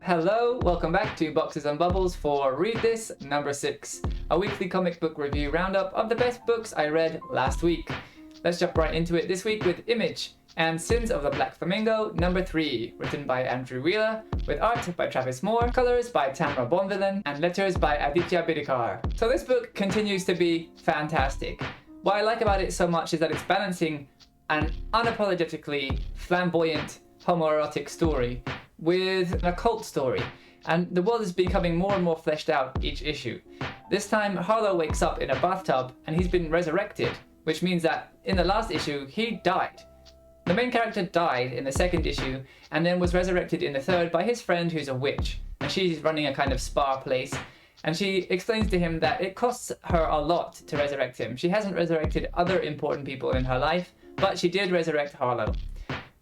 Hello, welcome back to Boxes and Bubbles for Read This number 6, a weekly comic book review roundup of the best books I read last week. Let's jump right into it this week with Image and Sins of the Black Flamingo number 3, written by Andrew Wheeler, with art by Travis Moore, colors by Tamra Bonvillain, and letters by Aditya Bidikar. So this book continues to be fantastic. What I like about it so much is that it's balancing an unapologetically flamboyant homoerotic story with an occult story, and the world is becoming more and more fleshed out each issue. This time, Harlow wakes up in a bathtub and he's been resurrected, which means that in the last issue, he died. The main character died in the second issue and then was resurrected in the third by his friend who's a witch, and she's running a kind of spa place, and she explains to him that it costs her a lot to resurrect him. She hasn't resurrected other important people in her life, but she did resurrect Harlow.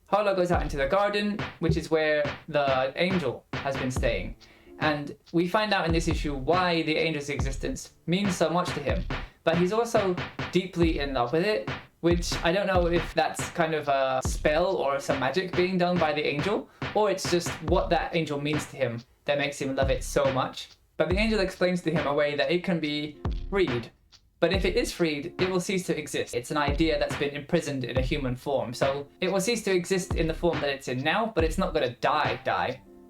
Harlow goes out into the garden, which is where the angel has been staying. And we find out in this issue why the angel's existence means so much to him. But he's also deeply in love with it, which I don't know if that's kind of a spell or some magic being done by the angel, or it's just what that angel means to him that makes him love it so much. But the angel explains to him a way that it can be freed. But if it is freed, it will cease to exist. It's an idea that's been imprisoned in a human form. So it will cease to exist in the form that it's in now, but it's not going to die.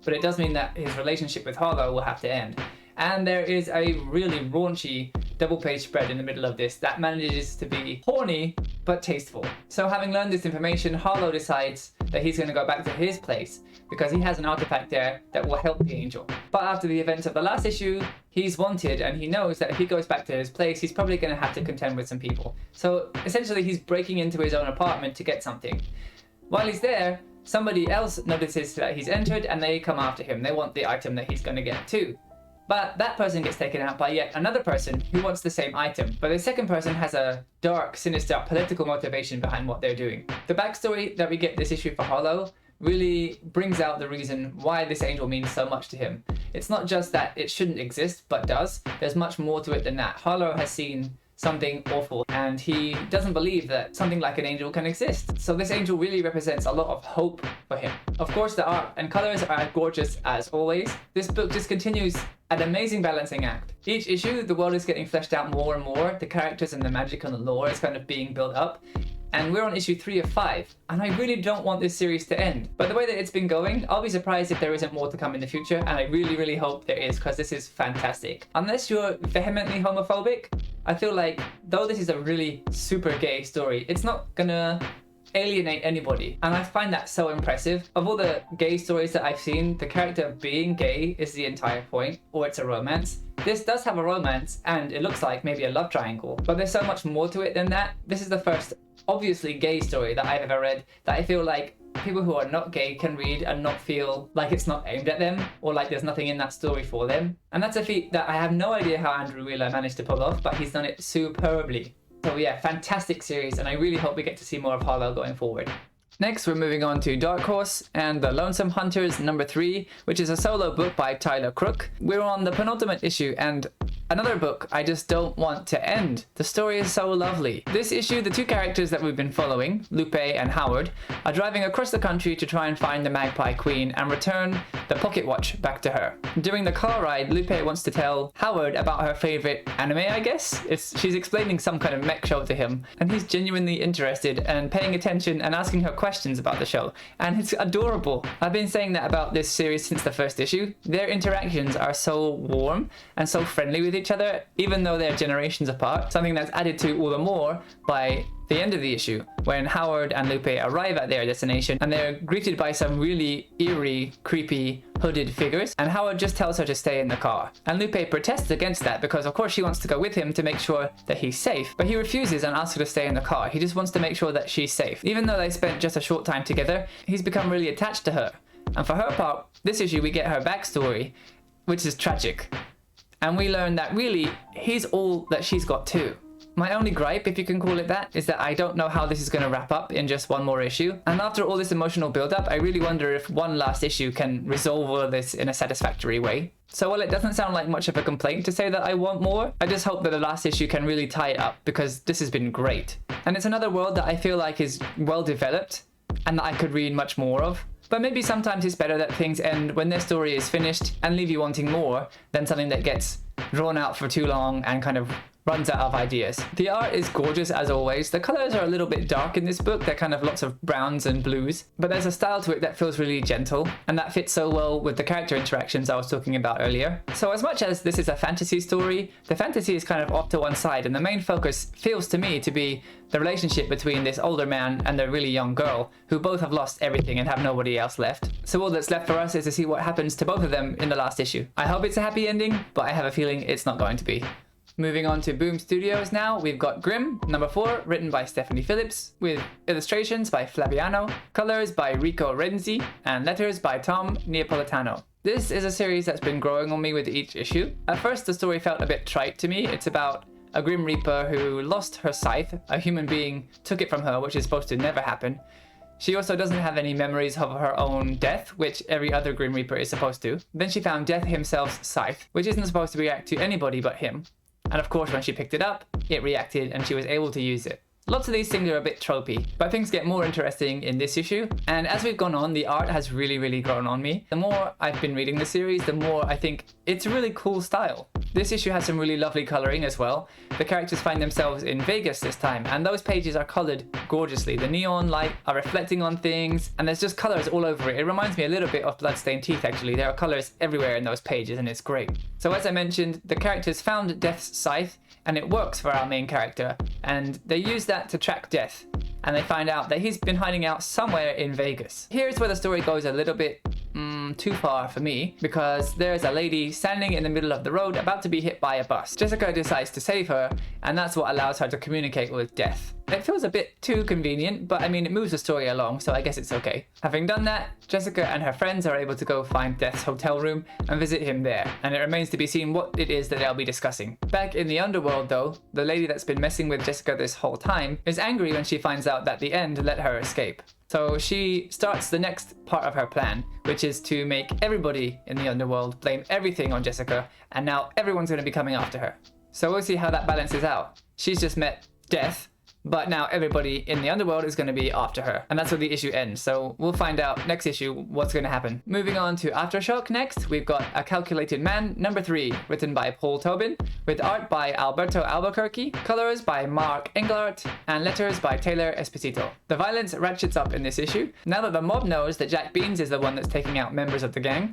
But it does mean that his relationship with Harlow will have to end. And there is a really raunchy double-page spread in the middle of this that manages to be horny but tasteful. So having learned this information, Harlow decides that he's going to go back to his place because he has an artifact there that will help the angel. But after the events of the last issue, he's wanted, and he knows that if he goes back to his place, he's probably going to have to contend with some people. So essentially he's breaking into his own apartment to get something. While he's there, somebody else notices that he's entered and they come after him. They want the item that he's going to get too. But that person gets taken out by yet another person who wants the same item. But the second person has a dark, sinister political motivation behind what they're doing. The backstory that we get this issue for Harlow really brings out the reason why this angel means so much to him. It's not just that it shouldn't exist, but does. There's much more to it than that. Harlow has seen something awful, and he doesn't believe that something like an angel can exist. So this angel really represents a lot of hope for him. Of course, the art and colors are gorgeous as always. This book just continues an amazing balancing act. Each issue, the world is getting fleshed out more and more. The characters and the magic and the lore is kind of being built up. And we're on issue 3 of 5, and I really don't want this series to end. But the way that it's been going, I'll be surprised if there isn't more to come in the future, and I really hope there is, because this is fantastic. Unless you're vehemently homophobic, I feel like, though this is a really super gay story, it's not gonna alienate anybody, and I find that so impressive. Of all the gay stories that I've seen, the character being gay is the entire point, or it's a romance. This does have a romance, and it looks like maybe a love triangle, but there's so much more to it than that. This is the first obviously gay story that I've ever read that I feel like people who are not gay can read and not feel like it's not aimed at them, or like there's nothing in that story for them. And that's a feat that I have no idea how Andrew Wheeler managed to pull off, but he's done it superbly. So yeah, fantastic series, and I really hope we get to see more of Harlow going forward. Next, we're moving on to Dark Horse and The Lonesome Hunters number 3, which is a solo book by Tyler Crook. We're on the penultimate issue, and another book I just don't want to end. The story is so lovely. This issue, the two characters that we've been following, Lupe and Howard, are driving across the country to try and find the Magpie Queen and return the pocket watch back to her. During the car ride, Lupe wants to tell Howard about her favorite anime, I guess? She's explaining some kind of mech show to him, and he's genuinely interested and paying attention and asking her questions about the show, and it's adorable. I've been saying that about this series since the first issue. Their interactions are so warm and so friendly with each other, even though they're generations apart, something that's added to all the more by the end of the issue, when Howard and Lupe arrive at their destination and they're greeted by some really eerie, creepy, hooded figures, and Howard just tells her to stay in the car. And Lupe protests against that because of course she wants to go with him to make sure that he's safe, but he refuses and asks her to stay in the car. He just wants to make sure that she's safe. Even though they spent just a short time together, he's become really attached to her. And for her part, this issue we get her backstory, which is tragic. And we learn that really, he's all that she's got too. My only gripe, if you can call it that, is that I don't know how this is going to wrap up in just one more issue. And after all this emotional build-up, I really wonder if one last issue can resolve all of this in a satisfactory way. So while it doesn't sound like much of a complaint to say that I want more, I just hope that the last issue can really tie it up, because this has been great. And it's another world that I feel like is well developed and that I could read much more of. But maybe sometimes it's better that things end when their story is finished and leave you wanting more than something that gets drawn out for too long and kind of runs out of ideas. The art is gorgeous as always. The colors are a little bit dark in this book. They're kind of lots of browns and blues, but there's a style to it that feels really gentle, and that fits so well with the character interactions I was talking about earlier. So as much as this is a fantasy story, the fantasy is kind of off to one side, and the main focus feels to me to be the relationship between this older man and the really young girl, who both have lost everything and have nobody else left. So all that's left for us is to see what happens to both of them in the last issue. I hope it's a happy ending, but I have a feeling it's not going to be. Moving on to Boom Studios now, we've got Grimm, number 4, written by Stephanie Phillips, with illustrations by Flaviano, colors by Rico Renzi, and letters by Tom Neapolitano. This is a series that's been growing on me with each issue. At first the story felt a bit trite to me. It's about a Grim Reaper who lost her scythe. A human being took it from her, which is supposed to never happen. She also doesn't have any memories of her own death, which every other Grim Reaper is supposed to. Then she found Death himself's scythe, which isn't supposed to react to anybody but him. And of course when she picked it up, it reacted and she was able to use it. Lots of these things are a bit tropey, but things get more interesting in this issue, and as we've gone on, the art has really grown on me. The more I've been reading the series, the more I think it's a really cool style. This issue has some really lovely colouring as well. The characters find themselves in Vegas this time, and those pages are coloured gorgeously. The neon light are reflecting on things, and there's just colours all over it. It reminds me a little bit of Bloodstained Teeth actually. There are colours everywhere in those pages, and it's great. So as I mentioned, the characters found Death's scythe, and it works for our main character, and they use that to track Death, and they find out that he's been hiding out somewhere in Vegas. Here's where the story goes a little bit too far for me, because there's a lady standing in the middle of the road about to be hit by a bus. Jessica decides to save her, and that's what allows her to communicate with Death. It feels a bit too convenient, but I mean it moves the story along, so I guess it's okay. Having done that, Jessica and her friends are able to go find Death's hotel room and visit him there, and it remains to be seen what it is that they'll be discussing. Back in the underworld though, the lady that's been messing with Jessica this whole time is angry when she finds out that the end let her escape. So she starts the next part of her plan, which is to make everybody in the underworld blame everything on Jessica, and now everyone's going to be coming after her. So we'll see how that balances out. She's just met Death, but now everybody in the underworld is going to be after her, and that's where the issue ends. So we'll find out next issue what's going to happen. Moving on to Aftershock next, we've got A Calculated Man, number 3, written by Paul Tobin, with art by Alberto Albuquerque, colors by Mark Englert, and letters by Taylor Esposito. The violence ratchets up in this issue, now that the mob knows that Jack Beans is the one that's taking out members of the gang,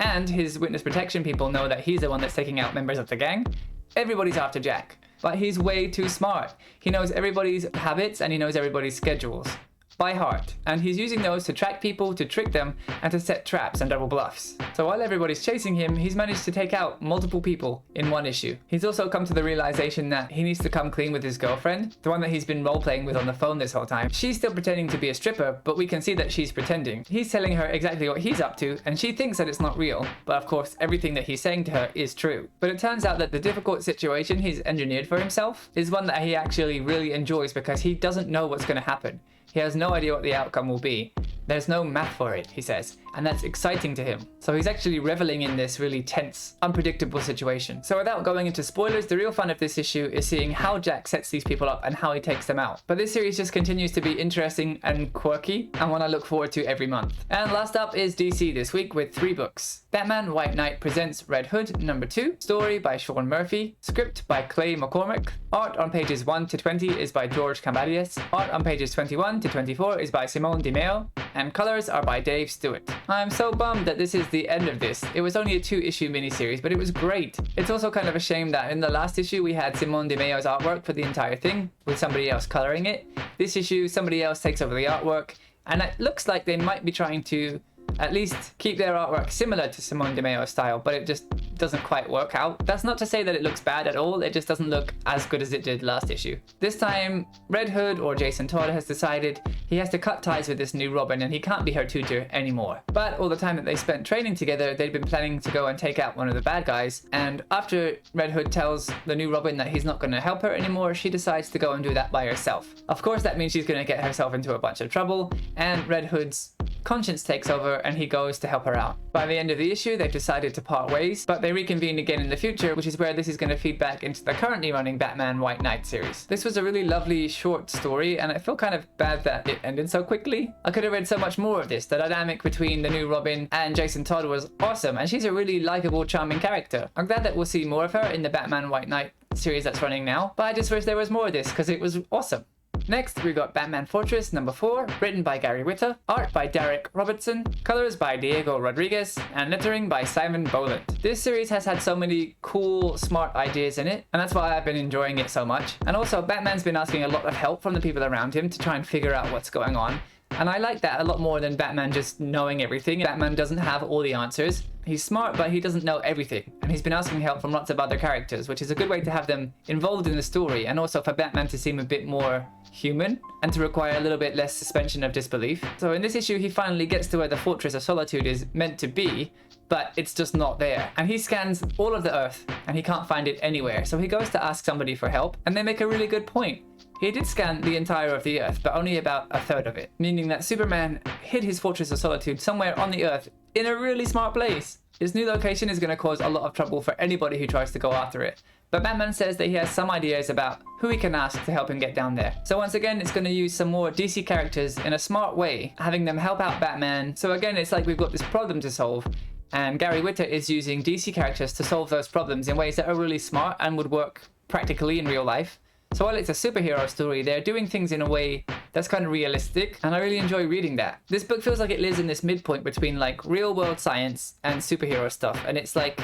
and his witness protection people know that he's the one that's taking out members of the gang. Everybody's after Jack. But he's way too smart. He knows everybody's habits and he knows everybody's schedules by heart, and he's using those to track people, to trick them, and to set traps and double bluffs. So while everybody's chasing him, he's managed to take out multiple people in one issue. He's also come to the realization that he needs to come clean with his girlfriend, the one that he's been role-playing with on the phone this whole time. She's still pretending to be a stripper, but we can see that she's pretending. He's telling her exactly what he's up to, and she thinks that it's not real, but of course everything that he's saying to her is true. But it turns out that the difficult situation he's engineered for himself is one that he actually really enjoys, because he doesn't know what's going to happen. He has no idea what the outcome will be. There's no math for it, he says, and that's exciting to him. So he's actually reveling in this really tense, unpredictable situation. So without going into spoilers, the real fun of this issue is seeing how Jack sets these people up and how he takes them out. But this series just continues to be interesting and quirky, and one I look forward to every month. And last up is DC this week with 3 books. Batman White Knight presents Red Hood, number 2, story by Sean Murphy, script by Clay McCormick, art on pages 1 to 20 is by George Camballias, art on pages 21 to 24 is by Simone Di Meo, and colors are by Dave Stewart. I'm so bummed that this is the end of this. It was only a 2-issue miniseries, but it was great. It's also kind of a shame that in the last issue we had Simone Di Meo's artwork for the entire thing, with somebody else coloring it. This issue, somebody else takes over the artwork, and it looks like they might be trying to at least keep their artwork similar to Simone Di Meo's style, but it just doesn't quite work out. That's not to say that it looks bad at all, it just doesn't look as good as it did last issue. This time, Red Hood, or Jason Todd, has decided he has to cut ties with this new Robin and he can't be her tutor anymore. But all the time that they spent training together, they'd been planning to go and take out one of the bad guys, and after Red Hood tells the new Robin that he's not going to help her anymore, she decides to go and do that by herself. Of course that means she's going to get herself into a bunch of trouble, and Red Hood's conscience takes over and he goes to help her out. By the end of the issue, they've decided to part ways, but they reconvene again in the future, which is where this is going to feed back into the currently running Batman White Knight series. This was a really lovely short story, and I feel kind of bad that it ended so quickly. I could have read so much more of this. The dynamic between the new Robin and Jason Todd was awesome, and she's a really likable, charming character. I'm glad that we'll see more of her in the Batman White Knight series that's running now, but I just wish there was more of this because it was awesome. Next, we got Batman Fortress number 4, written by Gary Whitta, art by Derek Robertson, colors by Diego Rodriguez, and lettering by Simon Boland. This series has had so many cool, smart ideas in it, and that's why I've been enjoying it so much. And also, Batman's been asking a lot of help from the people around him to try and figure out what's going on. And I like that a lot more than Batman just knowing everything. Batman doesn't have all the answers. He's smart, but he doesn't know everything. And he's been asking help from lots of other characters, which is a good way to have them involved in the story, and also for Batman to seem a bit more human and to require a little bit less suspension of disbelief. So in this issue, he finally gets to where the Fortress of Solitude is meant to be, but it's just not there. And he scans all of the Earth, and he can't find it anywhere. So he goes to ask somebody for help, and they make a really good point. He did scan the entire of the Earth, but only about a third of it, meaning that Superman hid his Fortress of Solitude somewhere on the Earth in a really smart place. His new location is going to cause a lot of trouble for anybody who tries to go after it. But Batman says that he has some ideas about who he can ask to help him get down there. So once again, it's going to use some more DC characters in a smart way, having them help out Batman. So again, it's like we've got this problem to solve, and Gary Whitta is using DC characters to solve those problems in ways that are really smart and would work practically in real life. So while it's a superhero story, they're doing things in a way that's kind of realistic, and I really enjoy reading that. This book feels like it lives in this midpoint between like real world science and superhero stuff, and it's like,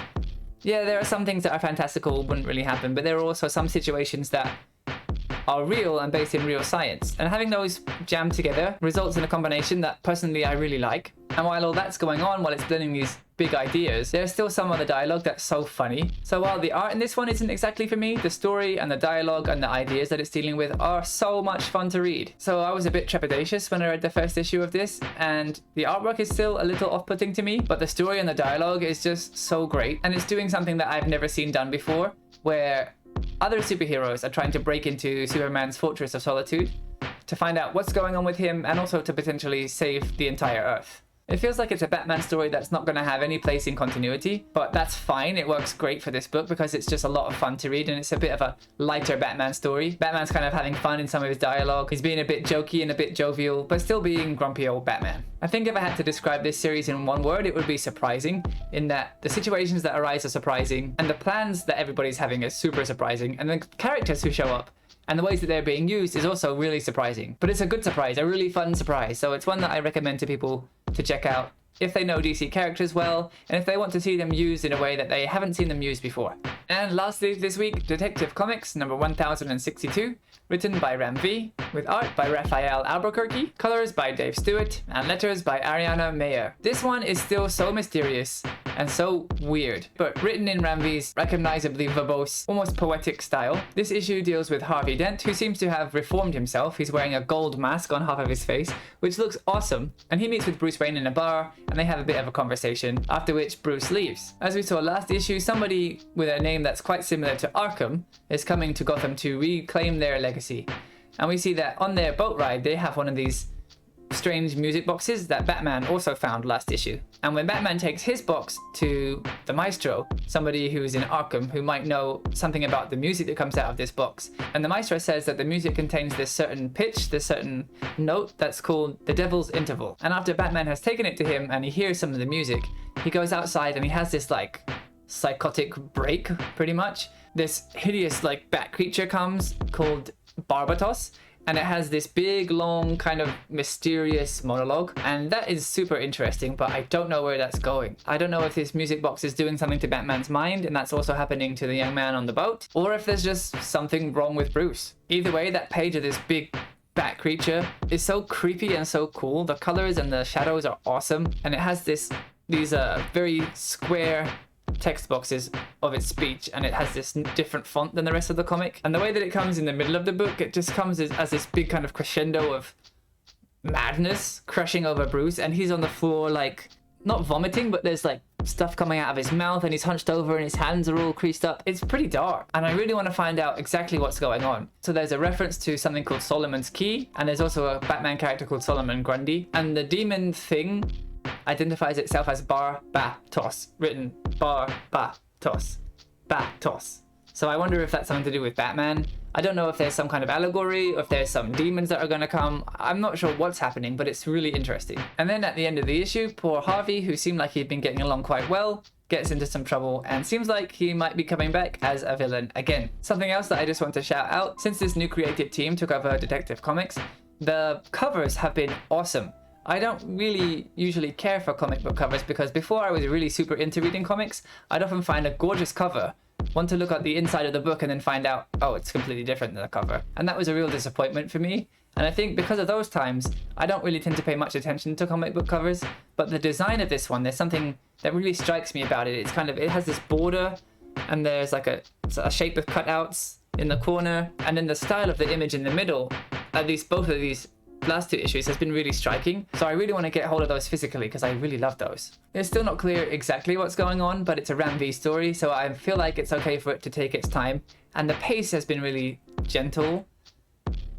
yeah, there are some things that are fantastical, wouldn't really happen, but there are also some situations that are real and based in real science. And having those jammed together results in a combination that personally I really like. And while all that's going on, while it's blending these big ideas, there's still some of the dialogue that's so funny. So while the art in this one isn't exactly for me, the story and the dialogue and the ideas that it's dealing with are so much fun to read. So I was a bit trepidatious when I read the first issue of this, and the artwork is still a little off-putting to me, but the story and the dialogue is just so great, and it's doing something that I've never seen done before, where other superheroes are trying to break into Superman's Fortress of Solitude to find out what's going on with him, and also to potentially save the entire Earth. It feels like it's a Batman story that's not going to have any place in continuity, but that's fine. It works great for this book because it's just a lot of fun to read, and it's a bit of a lighter Batman story. Batman's kind of having fun in some of his dialogue. He's being a bit jokey and a bit jovial, but still being grumpy old Batman. I think if I had to describe this series in one word, it would be surprising, in that the situations that arise are surprising, and the plans that everybody's having are super surprising, and the characters who show up and the ways that they're being used is also really surprising. But it's a good surprise, a really fun surprise. So it's one that I recommend to people to check out if they know DC characters well, and if they want to see them used in a way that they haven't seen them used before. And lastly this week, Detective Comics number 1062, written by Ram V, with art by Raphael Albuquerque, colors by Dave Stewart, and letters by Ariana Mayer. This one is still so mysterious and so weird, but written in Ram V's recognizably verbose, almost poetic style. This issue deals with Harvey Dent, who seems to have reformed himself. He's wearing a gold mask on half of his face, which looks awesome, and he meets with Bruce Wayne in a bar, and they have a bit of a conversation, after which Bruce leaves. As we saw last issue, somebody with a name that's quite similar to Arkham is coming to Gotham to reclaim their legacy. And we see that on their boat ride, they have one of these strange music boxes that Batman also found last issue. And when Batman takes his box to the maestro, somebody who is in Arkham who might know something about the music that comes out of this box, and the maestro says that the music contains this certain pitch, this certain note that's called the Devil's Interval. And after Batman has taken it to him and he hears some of the music, he goes outside and he has this like psychotic break, pretty much. This hideous like bat creature comes called Barbatos, and it has this big, long, kind of mysterious monologue, and that is super interesting, but I don't know where that's going. I don't know if this music box is doing something to Batman's mind, and that's also happening to the young man on the boat, or if there's just something wrong with Bruce. Either way, that page of this big bat creature is so creepy and so cool. The colors and the shadows are awesome, and it has these very square text boxes of its speech, and it has this different font than the rest of the comic, and the way that it comes in the middle of the book, it just comes as this big kind of crescendo of madness crushing over Bruce, and he's on the floor like not vomiting, but there's like stuff coming out of his mouth and he's hunched over and his hands are all creased up. It's pretty dark and I really want to find out exactly what's going on. So there's a reference to something called Solomon's Key, and there's also a Batman character called Solomon Grundy, and the demon thing identifies itself as Bar-Ba-Tos, written Bar-Ba-Tos, Ba-Tos. So I wonder if that's something to do with Batman. I don't know if there's some kind of allegory or if there's some demons that are going to come. I'm not sure what's happening, but it's really interesting. And then at the end of the issue, poor Harvey, who seemed like he'd been getting along quite well, gets into some trouble and seems like he might be coming back as a villain again. Something else that I just want to shout out, since this new creative team took over Detective Comics, the covers have been awesome. I don't really usually care for comic book covers because before I was really super into reading comics, I'd often find a gorgeous cover, want to look at the inside of the book and then find out, oh, it's completely different than the cover. And that was a real disappointment for me. And I think because of those times, I don't really tend to pay much attention to comic book covers, but the design of this one, there's something that really strikes me about it. It's kind of, it has this border and there's like a shape of cutouts in the corner, and then the style of the image in the middle, at least both of these last two issues, has been really striking. So I really want to get hold of those physically because I really love those. It's still not clear exactly what's going on, but it's a Ram V story, so I feel like it's okay for it to take its time. And the pace has been really gentle.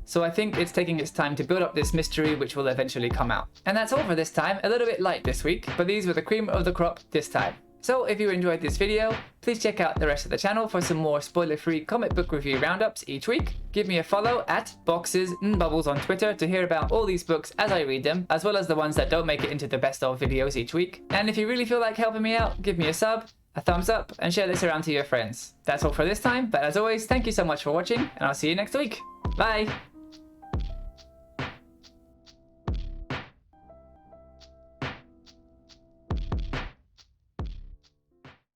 So I think it's taking its time to build up this mystery, which will eventually come out. And that's all for this time. A little bit light this week, but these were the cream of the crop this time. So if you enjoyed this video, please check out the rest of the channel for some more spoiler-free comic book review roundups each week. Give me a follow at Boxes and Bubbles on Twitter to hear about all these books as I read them, as well as the ones that don't make it into the best of videos each week. And if you really feel like helping me out, give me a sub, a thumbs up, and share this around to your friends. That's all for this time, but as always, thank you so much for watching, and I'll see you next week. Bye!